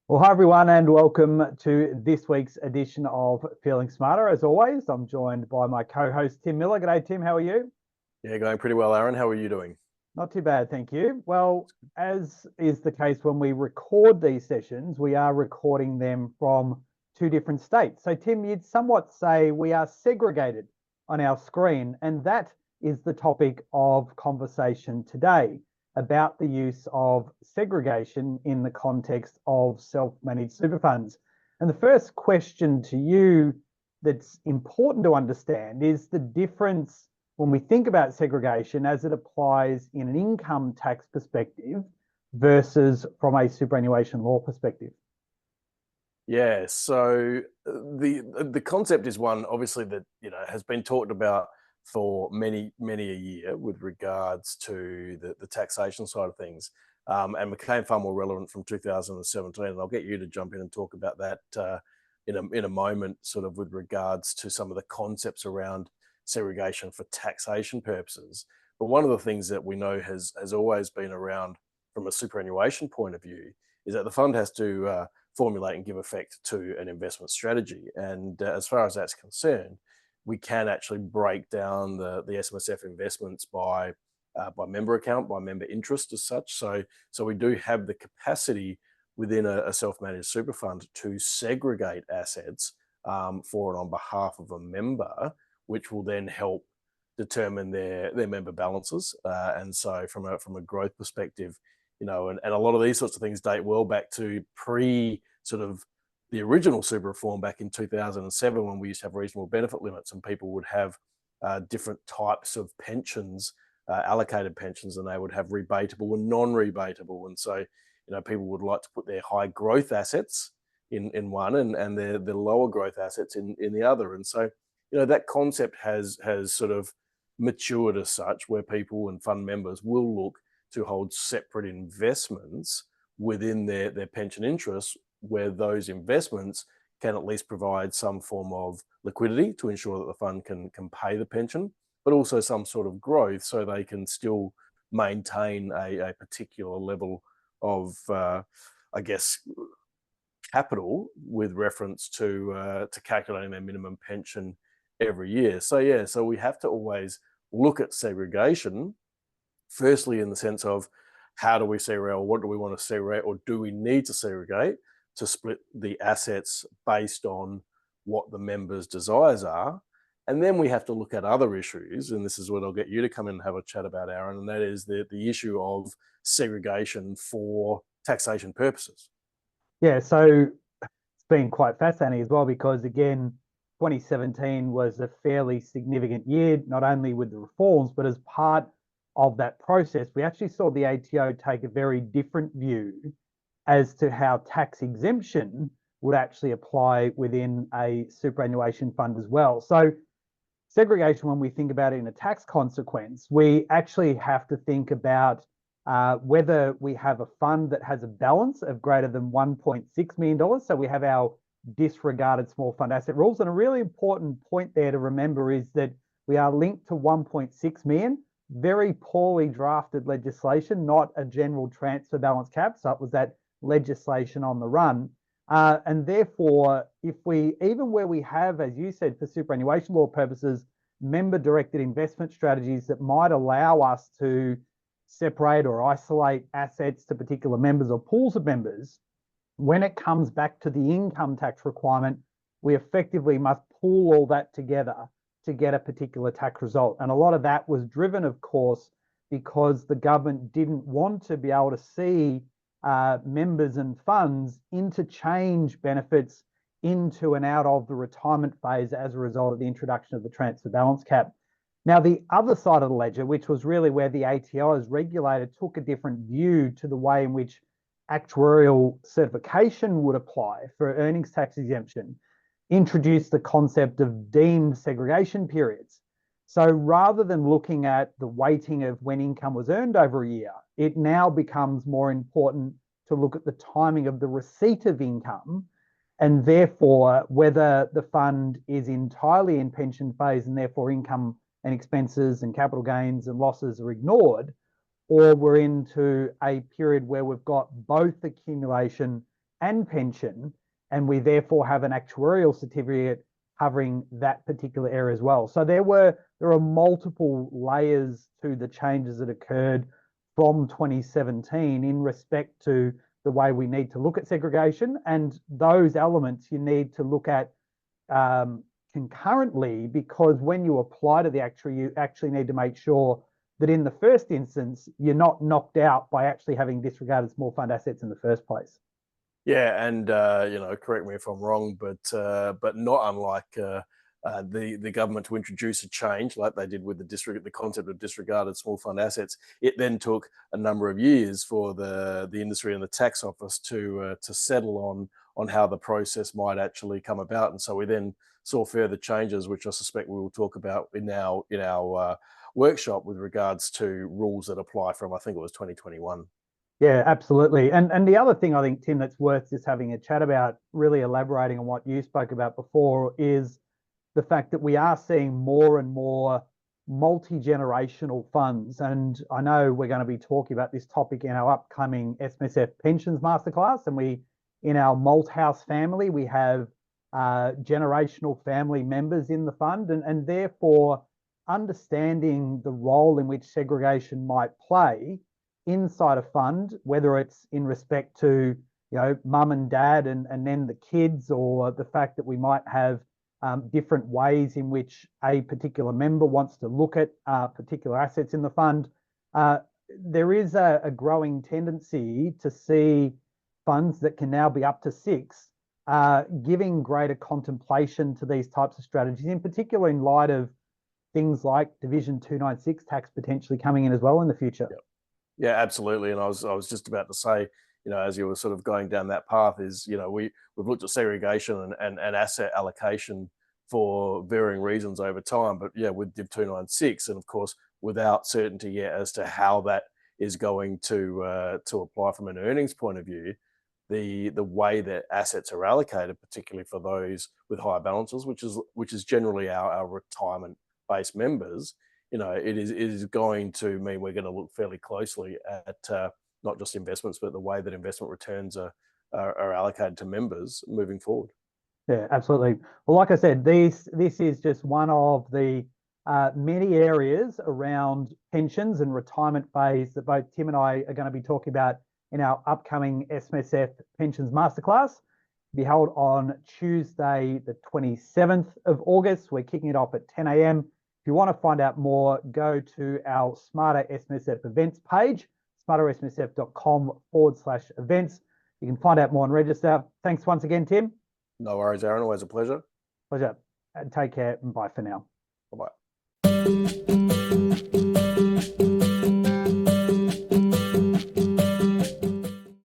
Well, hi everyone, and welcome to this week's edition of Feeling Smarter. As always, I'm joined by my co-host Tim Miller. G'day, Tim. How are you? Yeah, going pretty well, Aaron. How are you doing? Not too bad, thank you. Well, as is the case when we record these sessions, we are recording them from two different states. So, Tim, you'd somewhat say we are segregated on our screen, and that is the topic of conversation today about the use of segregation in the context of self-managed super funds. And the first question to you that's important to understand is the difference when we think about segregation as it applies in an income tax perspective versus from a superannuation law perspective. Yeah, so the concept is one obviously that has been talked about for many a year with regards to the taxation side of things, and became far more relevant from 2017. And I'll get you to jump in and talk about that in a moment, sort of with regards to some of the concepts around segregation for taxation purposes. But one of the things that we know has always been around from a superannuation point of view is that the fund has to formulate and give effect to an investment strategy. And as far as that's concerned, we can actually break down the SMSF investments by member account, by member interest as such. So we do have the capacity within a self-managed super fund to segregate assets for and on behalf of a member, which will then help determine their member balances. And so from a growth perspective, and a lot of these sorts of things date well back to pre sort of the original super reform back in 2007, when we used to have reasonable benefit limits and people would have different types of pensions, allocated pensions, and they would have rebatable and non-rebatable. And so, people would like to put their high growth assets in one and their lower growth assets in the other. And so, that concept has sort of matured as such, where people and fund members will look to hold separate investments within their pension interests, where those investments can at least provide some form of liquidity to ensure that the fund can pay the pension, but also some sort of growth so they can still maintain a particular level of, I guess, capital with reference to calculating their minimum pension every year. So yeah, so we have to always look at segregation, firstly in the sense of how do we segregate, or what do we want to segregate, or do we need to segregate to split the assets based on what the members' desires are. And then we have to look at other issues, and this is what I'll get you to come in and have a chat about, Aaron, and that is the issue of segregation for taxation purposes. Yeah, so it's been quite fascinating as well because, again, 2017 was a fairly significant year, not only with the reforms, but as part of that process, we actually saw the ATO take a very different view as to how tax exemption would actually apply within a superannuation fund as well. So segregation, when we think about it in a tax consequence, we actually have to think about whether we have a fund that has a balance of greater than $1.6 million. So we have our disregarded small fund asset rules. And a really important point there to remember is that we are linked to 1.6 million, very poorly drafted legislation, not a general transfer balance cap. So it was that legislation on the run. And therefore, if we, even where we have, as you said, for superannuation law purposes, member-directed investment strategies that might allow us to separate or isolate assets to particular members or pools of members, when it comes back to the income tax requirement, we effectively must pool all that together to get a particular tax result. And a lot of that was driven, of course, because the government didn't want to be able to see members and funds interchange benefits into and out of the retirement phase as a result of the introduction of the transfer balance cap. Now, the other side of the ledger, which was really where the ATO as regulator took a different view to the way in which actuarial certification would apply for earnings tax exemption, introduced the concept of deemed segregation periods. So rather than looking at the weighting of when income was earned over a year, it now becomes more important to look at the timing of the receipt of income, and therefore whether the fund is entirely in pension phase and therefore income and expenses and capital gains and losses are ignored, or we're into a period where we've got both accumulation and pension, and we therefore have an actuarial certificate covering that particular area as well. So there are multiple layers to the changes that occurred from 2017 in respect to the way we need to look at segregation, and those elements you need to look at concurrently, because when you apply to the actuary, you actually need to make sure that in the first instance, you're not knocked out by actually having disregarded small fund assets in the first place. Yeah, and correct me if I'm wrong, but not unlike the government to introduce a change like they did with the concept of disregarded small fund assets. It then took a number of years for the industry and the tax office to settle on how the process might actually come about, and so we then saw further changes, which I suspect we will talk about in our workshop with regards to rules that apply from, I think it was 2021. Yeah, absolutely. And the other thing I think, Tim, that's worth just having a chat about, really elaborating on what you spoke about before, is the fact that we are seeing more and more multi-generational funds. And I know we're going to be talking about this topic in our upcoming SMSF Pensions Masterclass. And in our Malthouse family, we have generational family members in the fund, and therefore understanding the role in which segregation might play inside a fund, whether it's in respect to mum and dad and then the kids, or the fact that we might have different ways in which a particular member wants to look at particular assets in the fund. There is a growing tendency to see funds that can now be up to 6 giving greater contemplation to these types of strategies, in particular in light of things like Division 296 tax potentially coming in as well in the future. Yep. Yeah, absolutely. And I was just about to say, as you were sort of going down that path, is we've looked at segregation and asset allocation for varying reasons over time. But yeah, with Div 296, and of course without certainty yet as to how that is going to apply from an earnings point of view, the way that assets are allocated, particularly for those with higher balances, which is generally our retirement based members, it is going to mean we're going to look fairly closely at not just investments, but the way that investment returns are allocated to members moving forward. Yeah, absolutely. Well, like I said, this is just one of the many areas around pensions and retirement phase that both Tim and I are going to be talking about in our upcoming SMSF Pensions Masterclass. Be held on Tuesday, the 27th of August. We're kicking it off at 10 a.m. If you want to find out more, go to our Smarter SMSF events page, smartersmsf.com/events. You can find out more and register. Thanks once again, Tim. No worries, Aaron. Always a pleasure. Pleasure. And take care, and bye for now. Bye-bye.